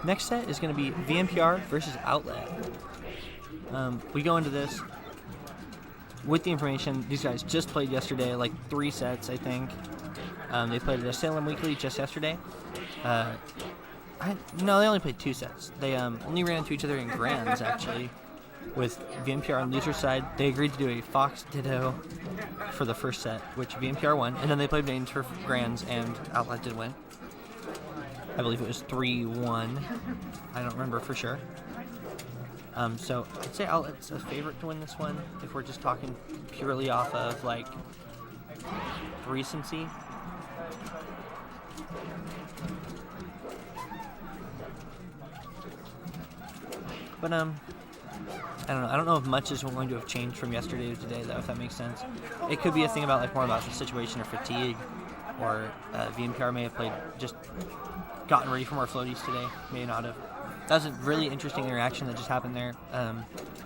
Next set is going to be VMPR versus Outlet. We go into this with the information. These guys just played yesterday, like 3 sets, I think. They played at Salem Weekly just yesterday. No, they only played 2 sets. They only ran into each other in grands, actually. With VMPR on loser side, they agreed to do a Fox Ditto for the first set, which VMPR won, and then they played mains for grands, and Outlet did win. I believe it was 3-1. I don't remember for sure. So I'd say Outlet's a favorite to win this one, if we're just talking purely off of, like, recency. But, I don't know. I don't know if much is going to have changed from yesterday to today, though, if that makes sense. It could be a thing about, like, more about the situation or fatigue, or VMPR may have just gotten ready for more floaties today. May not have. That was a really interesting interaction that just happened there.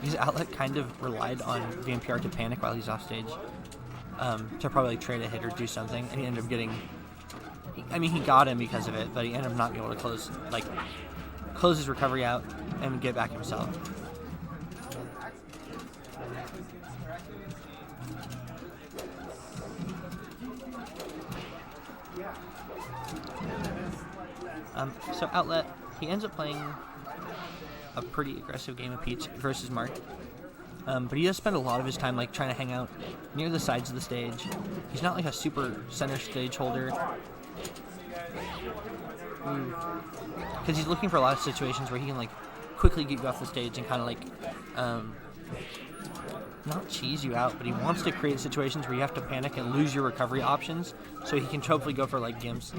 Because Outlet kind of relied on VMPR to panic while he's off stage, to probably trade a hit or do something, and he ended up getting. He got him because of it, but he ended up not being able to close his recovery out and get back himself. So Outlet, he ends up playing a pretty aggressive game of Peach versus Marth. But he does spend a lot of his time trying to hang out near the sides of the stage. He's not like a super center stage holder. Because he's looking for a lot of situations where he can quickly get you off the stage and kind of not cheese you out, but he wants to create situations where you have to panic and lose your recovery options so he can hopefully go for gimps.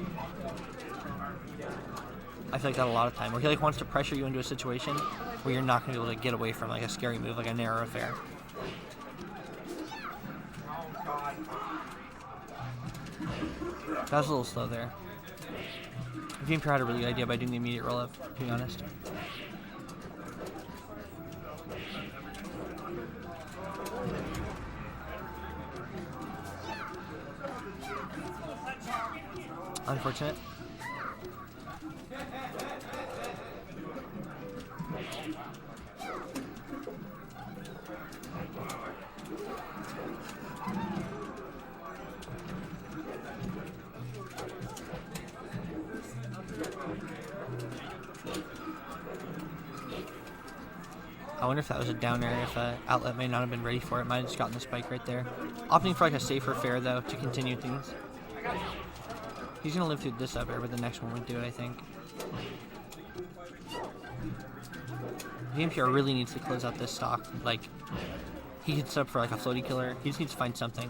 I feel like that a lot of time, where he wants to pressure you into a situation where you're not going to be able to get away from a scary move, like a narrow affair. That was a little slow there. VMPR had a really good idea by doing the immediate roll-up, to be honest. Unfortunate. I wonder if that was a down air, if Outlet may not have been ready for it. Might have just gotten the spike right there. Opting for a safer fair, though, to continue things. He's going to live through this up air, but the next one would do it, I think. VMPR really needs to close out this stock. He gets up for a floaty killer. He just needs to find something.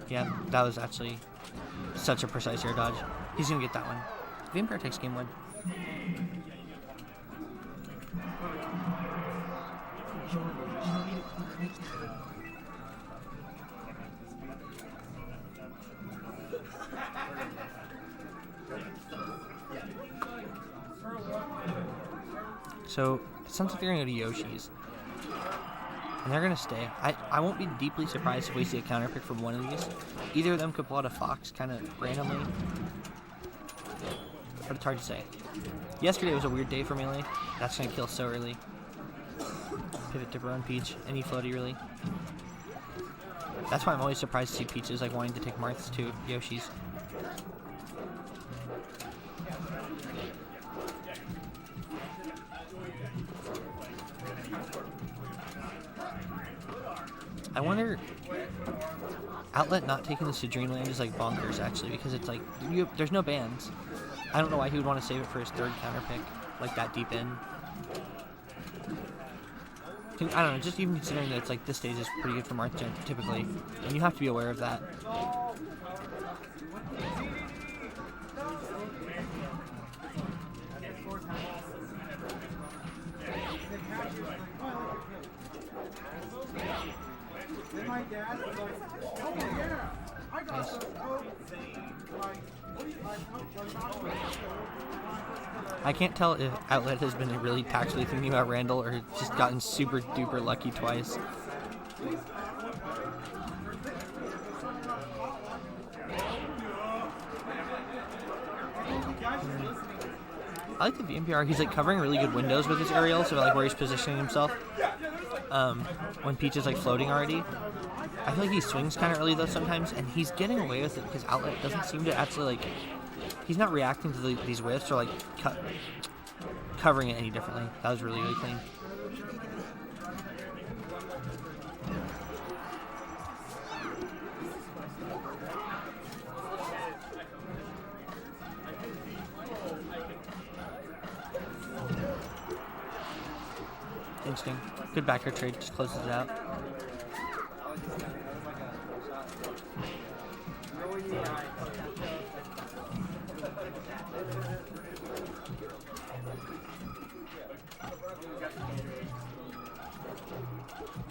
Yeah, that was actually such a precise air dodge. He's going to get that one. VMPR takes game 1. So, it sounds like they're going to go to Yoshi's. And they're going to stay. I won't be deeply surprised if we see a counter pick from one of these. Either of them could pull out a Fox kind of randomly. But it's hard to say. Yesterday was a weird day for Melee. That's going to kill so early. Pivot to Baron Peach. Any floaty, really. That's why I'm always surprised to see Peaches wanting to take Marths to Yoshi's. I wonder, Outlet not taking this to Dreamland is bonkers, actually, because it's there's no bans. I don't know why he would want to save it for his third counter pick, that deep in. I don't know, just even considering that it's this stage is pretty good for Marth typically, and you have to be aware of that. Nice. I can't tell if Outlet has been really tactfully thinking about Randall or just gotten super duper lucky twice. I like the VMPR. He's like covering really good windows with his aerial, so like where he's positioning himself. When Peach is like floating already. I feel like he swings kind of early though sometimes, and he's getting away with it because Outlet doesn't seem to actually like. He's not reacting to these whiffs or like covering it any differently. That was really clean. Interesting. Good backer trade, just closes it out.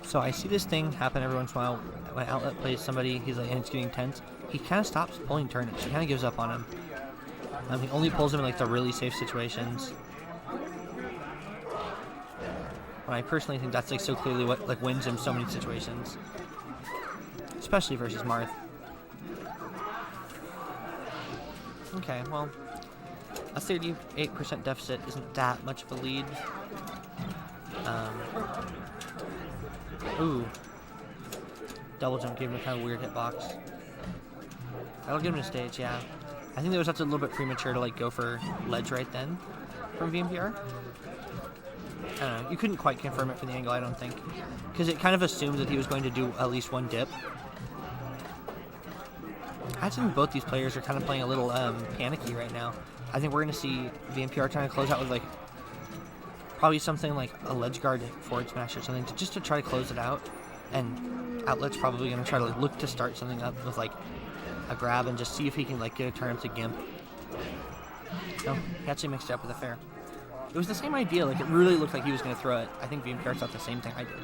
So I see this thing happen every once in a while when Outlet plays somebody, he's like, and it's getting tense. He kind of stops pulling turnips. He kind of gives up on him. He only pulls him in like the really safe situations. And I personally think that's like so clearly what like wins him so many situations, especially versus Marth. Okay, well, a 38% deficit isn't that much of a lead. Ooh. Double jump gave him a kind of weird hitbox. That'll give him a stage, yeah. I think that was just a little bit premature to like go for ledge right then from VMPR. I don't know. You couldn't quite confirm it from the angle, I don't think. Because it kind of assumed that he was going to do at least one dip. I think both these players are kind of playing a little panicky right now. I think we're going to see VMPR trying to close out with like probably something like a ledge guard forward smash or something just to try to close it out. And Outlet's probably going to try to like, look to start something up with like a grab and just see if he can like get a turn up to Gimp. No, he actually mixed it up with a fair. It was the same idea, like it really looked like he was going to throw it. I think VMPR thought the same thing I did.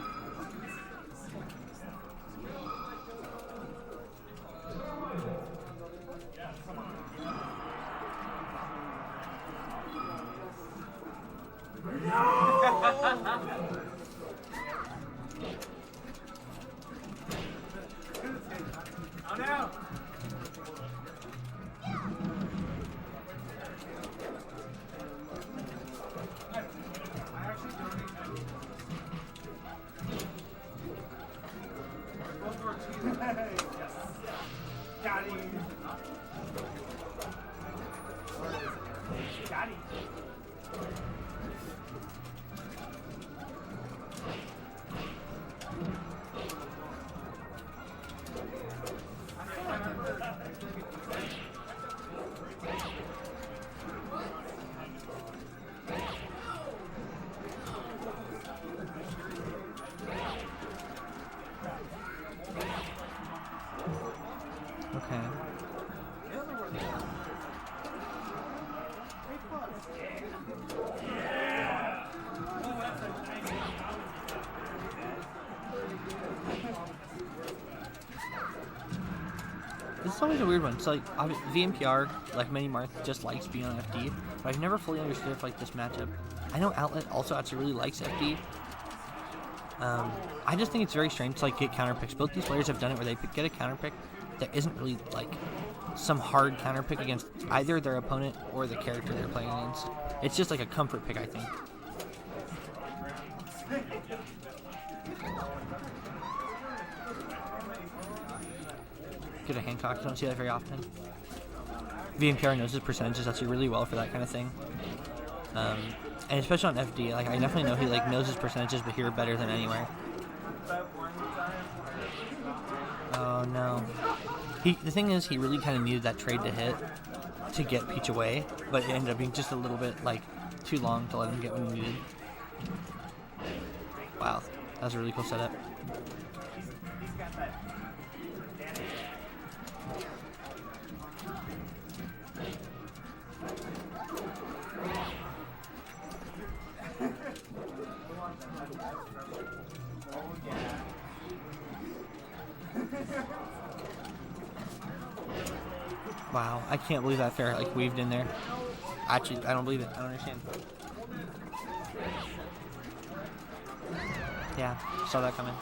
Okay. This is always a weird one. So like VMPR, like many Marth, just likes being on FD, but I've never fully understood if like this matchup. I know Outlet also actually really likes FD. I just think it's very strange to like get counter picks. Both these players have done it where they get a counter pick that isn't really like some hard counter pick against either their opponent or the character they're playing against. It's just like a comfort pick, I think. Get a Hancock, don't see that very often. VMPR knows his percentages actually really well for that kind of thing. And especially on FD, like I definitely know he like knows his percentages but here better than anywhere. Oh no. The thing is, he really kind of needed that trade to hit to get Peach away, but it ended up being just a little bit like too long to let him get what he needed. Wow, that was a really cool setup. Wow, I can't believe that fair like weaved in there. Actually, I don't believe it. I don't understand. Yeah, saw that coming.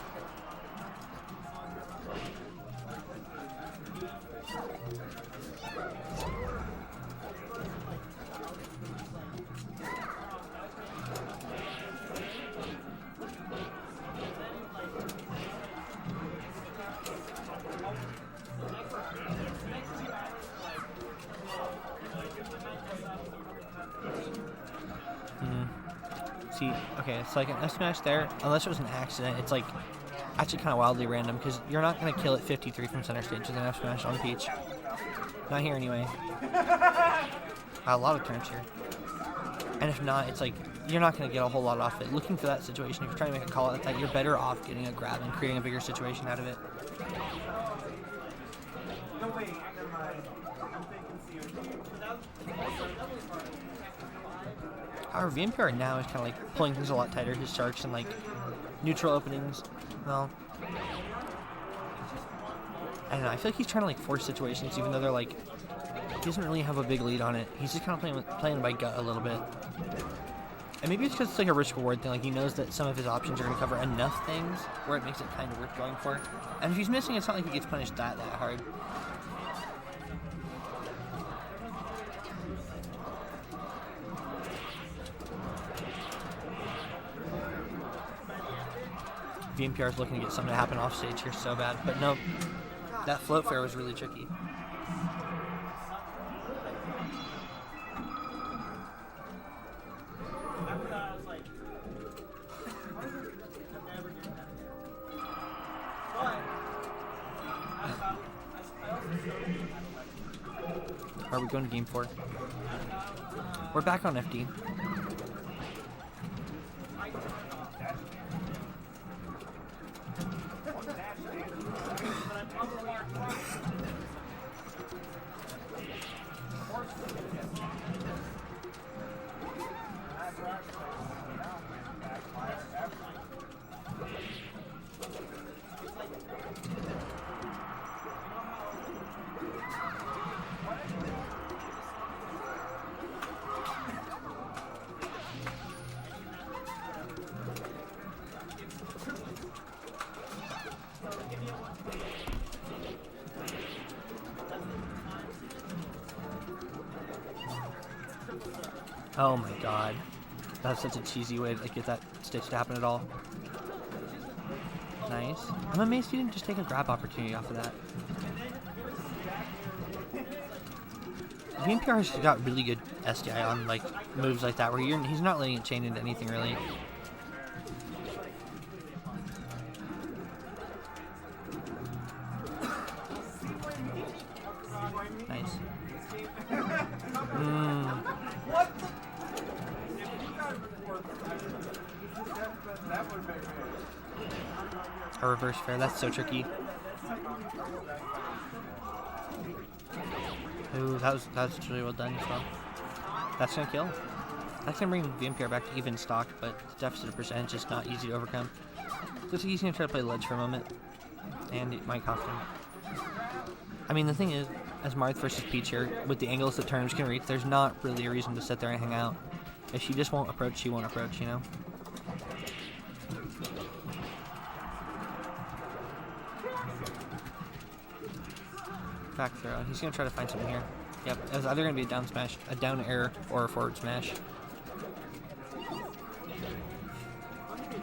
See, okay, it's like an F smash there, unless it was an accident, it's like actually kind of wildly random, because you're not going to kill it 53 from center stage with an F smash on Peach. Not here anyway. A lot of turns here. And if not, it's like, you're not going to get a whole lot off it. Looking for that situation, if you're trying to make a call like that, you're better off getting a grab and creating a bigger situation out of it. However, VMPR now is kind of like pulling things a lot tighter. His sharks and like neutral openings, well, I don't know. I feel like he's trying to like force situations, even though they're like, he doesn't really have a big lead on it. He's just kind of playing by gut a little bit. And maybe it's because it's like a risk-reward thing. Like he knows that some of his options are going to cover enough things where it makes it kind of worth going for. And if he's missing, it's not like he gets punished that hard. VMPR is looking to get something to happen off stage here so bad, but nope. That float fair was really tricky. Are we going to game 4? We're back on FD. Oh my god. That's such a cheesy way to like, get that stitch to happen at all. Nice. I'm amazed he didn't just take a grab opportunity off of that. VMPR has got really good SDI on like moves like that where he's not letting it chain into anything really. Nice. A reverse fair, that's so tricky. Ooh, that was really well done as well. That's gonna kill. That's gonna bring VMPR back to even stock, but the deficit of percentage is not easy to overcome. Looks like he's gonna try to play ledge for a moment, and it might cost him. I mean, the thing is, as Marth versus Peach here, with the angles that turnips can reach, there's not really a reason to sit there and hang out. If she just won't approach, she won't approach, you know? Back throw. He's going to try to find something here. Yep, it was either going to be a down smash, a down air, or a forward smash.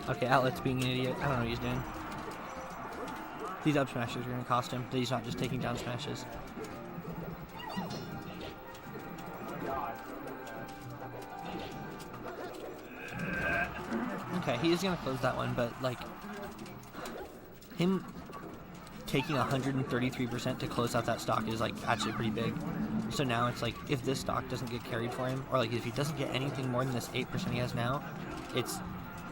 Okay, Outlet's being an idiot. I don't know what he's doing. These up smashes are going to cost him, but he's not just taking down smashes. Okay, he is going to close that one, but, like, him taking 133% to close out that stock is, like, actually pretty big. So now it's like, if this stock doesn't get carried for him, or, like, if he doesn't get anything more than this 8% he has now, it's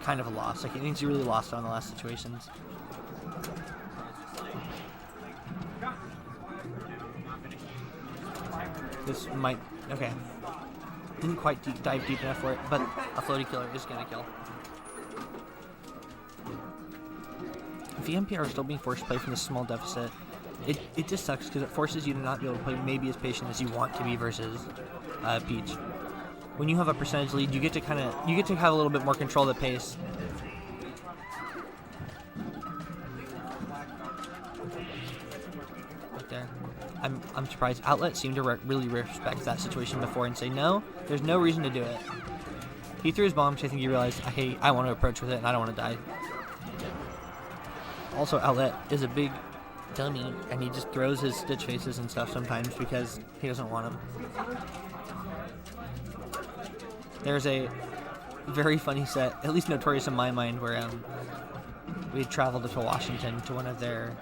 kind of a loss. Like, it means he really lost on the last situations. This might... Okay. Didn't quite dive deep enough for it, but a floaty killer is going to kill. VMPR is still being forced to play from this small deficit. It just sucks because it forces you to not be able to play maybe as patient as you want to be versus Peach. When you have a percentage lead, you get to have a little bit more control of the pace. Right there. I'm surprised. Outlet seemed to really respect that situation before and say, no, there's no reason to do it. He threw his bomb, which I think he realized, hey, I want to approach with it and I don't want to die. Also, Outlet is a big dummy, and he just throws his Stitch faces and stuff sometimes because he doesn't want them. There's a very funny set, at least notorious in my mind, where we traveled to Washington to one of their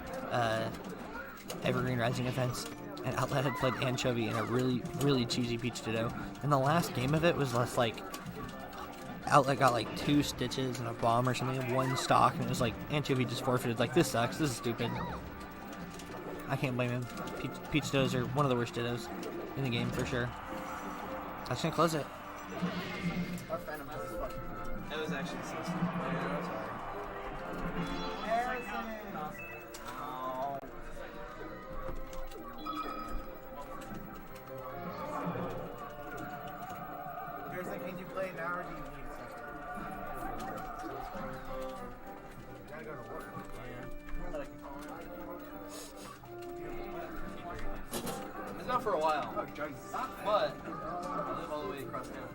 Evergreen Rising events, and Outlet had played Anchovy in a really, really cheesy Peach Ditto. And the last game of it was less like Outlet got like 2 Stitches and a bomb or something in 1 stock, and it was like Anchovy just forfeited. Like, this sucks. This is stupid. I can't blame him. Peach Dittos are one of the worst Dittos in the game for sure. That's gonna close it. That was actually so stupid. Harrison, can you play now or do you need a second? You gotta go to work. It's not for a while, Oh, Jesus. but I live all the way across town.